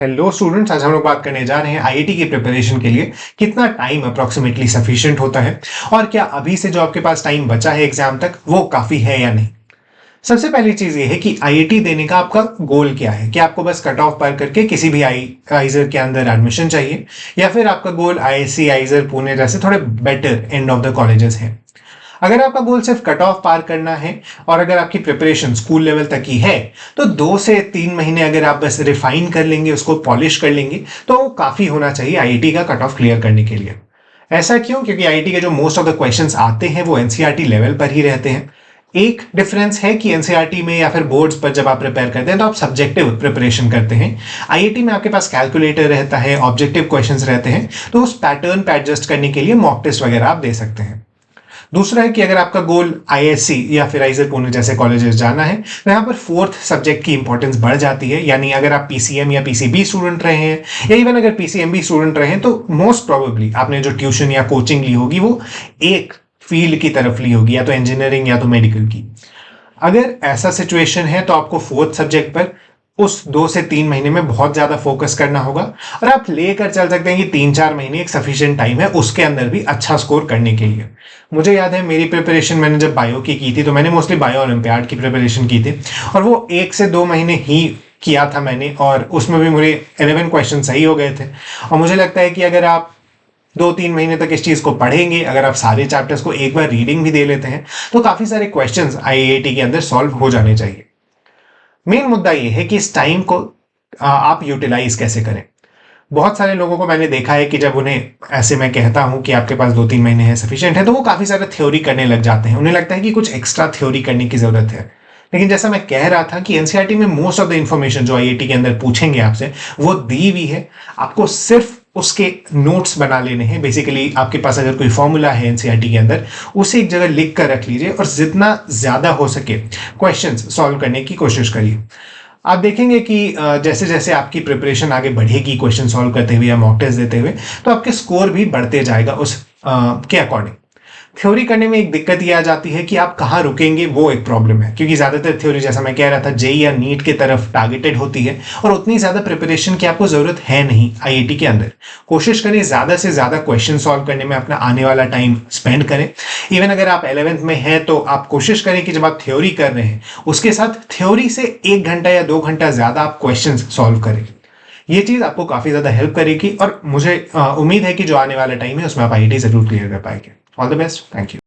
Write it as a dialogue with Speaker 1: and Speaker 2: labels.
Speaker 1: Hello students, आज हम लोग बात करने जा रहे हैं आईआईटी की प्रिपरेशन के लिए कितना टाइम अप्रोक्सीमेटली सफिशिएंट होता है और क्या अभी से जो आपके पास टाइम बचा है एग्जाम तक वो काफी है या नहीं। सबसे पहली चीज ये है कि आईआईटी देने का आपका गोल क्या है। क्या आपको बस कट ऑफ पार करके किसी भी आइजर के अंदर एडमिशन चाहिए या फिर आपका गोल आईआईएससी, आइजर, पुणे जैसे थोड़े better end of the colleges हैं। अगर आपका गोल सिर्फ कट ऑफ पार करना है और अगर आपकी प्रिपरेशन स्कूल लेवल तक ही है तो 2 से 3 महीने अगर आप बस रिफाइन कर लेंगे, उसको पॉलिश कर लेंगे तो वो काफी होना चाहिए आईआईटी का कट ऑफ क्लियर करने के लिए। ऐसा क्यों? क्योंकि आईआईटी के जो मोस्ट ऑफ द क्वेश्चंस आते हैं वो एनसीईआरटी लेवल पर ही रहते हैं। एक डिफरेंस है कि एनसीईआरटी में या फिर बोर्ड्स पर जब आप प्रिपेयर करते हैं तो आप सब्जेक्टिव प्रिपरेशन करते हैं। आईआईटी में आपके पास कैलकुलेटर रहता है, ऑब्जेक्टिव क्वेश्चंस रहते हैं, तो उस पैटर्न पे एडजस्ट करने के लिए मॉक टेस्ट वगैरह आप दे सकते हैं। दूसरा है कि अगर आपका गोल आईआईएससी या फिर आइजर, पुणे जैसे कॉलेजेस जाना है तो यहाँ पर फोर्थ सब्जेक्ट की इंपॉर्टेंस बढ़ जाती है। यानी अगर आप पीसीएम या पीसीबी स्टूडेंट रहे हैं या इवन अगर पीसीएमबी स्टूडेंट रहे हैं तो मोस्ट प्रोबेबली आपने जो ट्यूशन या कोचिंग ली होगी वो एक फील्ड की तरफ ली होगी, या तो इंजीनियरिंग या तो मेडिकल की। अगर ऐसा सिचुएशन है तो आपको फोर्थ सब्जेक्ट पर उस 2 से 3 महीने में बहुत ज्यादा फोकस करना होगा और आप लेकर चल सकते हैं कि 3-4 महीने एक सफिशिएंट टाइम है उसके अंदर भी अच्छा स्कोर करने के लिए। मुझे याद है मेरी प्रिपरेशन मैंने जब बायो की थी तो मैंने मोस्टली बायो ओलंपियाड की प्रिपरेशन की थी और वो 1 से 2 महीने ही किया था मैंने, और उसमें भी मेरे 11 क्वेश्चन सही हो गए थे। और मुझे लगता है कि अगर आप 2-3 महीने तक इस चीज को पढ़ेंगे, अगर आप सारे चैप्टर्स को एक बार रीडिंग भी दे लेते हैं तो काफी सारे क्वेश्चंस आईआईटी के अंदर सॉल्व हो जाने चाहिए। मेन मुद्दा यह है कि इस टाइम को आप यूटिलाइज कैसे करें। बहुत सारे लोगों को मैंने देखा है कि जब उन्हें ऐसे मैं कहता हूं कि आपके पास 2-3 महीने हैं सफिशिएंट है तो वो काफी सारा थ्योरी करने लग जाते हैं। उन्हें लगता है कि कुछ एक्स्ट्रा थ्योरी करने की जरूरत है। लेकिन जैसा मैं कह रहा था कि एनसीईआरटी में मोस्ट ऑफ द इंफॉर्मेशन जो आईआईटी के अंदर पूछेंगे आपसे वो दी हुई है। आपको सिर्फ उसके नोट्स बना लेने हैं। बेसिकली आपके पास अगर कोई फॉर्मूला है एनसीईआरटी के अंदर उसे एक जगह लिख कर रख लीजिए और जितना ज्यादा हो सके क्वेश्चंस सॉल्व करने की कोशिश करिए। आप देखेंगे कि जैसे जैसे आपकी प्रिपरेशन आगे बढ़ेगी क्वेश्चन सॉल्व करते हुए या मॉक टेस्ट देते हुए तो आपके स्कोर भी बढ़ते जाएगा उस के अकॉर्डिंग। थ्योरी करने में एक दिक्कत ये आ जाती है कि आप कहाँ रुकेंगे, वो एक प्रॉब्लम है, क्योंकि ज्यादातर थ्योरी जैसा मैं कह रहा था जेई या नीट की तरफ टारगेटेड होती है और उतनी ज्यादा प्रिपरेशन की आपको जरूरत है नहीं आईआईटी के अंदर। कोशिश करें ज्यादा से ज्यादा क्वेश्चन सॉल्व करने में अपना आने वाला टाइम स्पेंड करें। इवन अगर आप 11th में हैं तो आप कोशिश करें कि जब आप थ्योरी कर रहे हैं उसके साथ थ्योरी से 1 घंटा या 2 घंटा ज्यादा आप क्वेश्चन सॉल्व करें। ये चीज आपको काफी ज्यादा हेल्प करेगी और मुझे उम्मीद है कि जो आने वाला टाइम है उसमें आप आईआईटी जरूर क्लियर कर पाएंगे। All the best, thank you.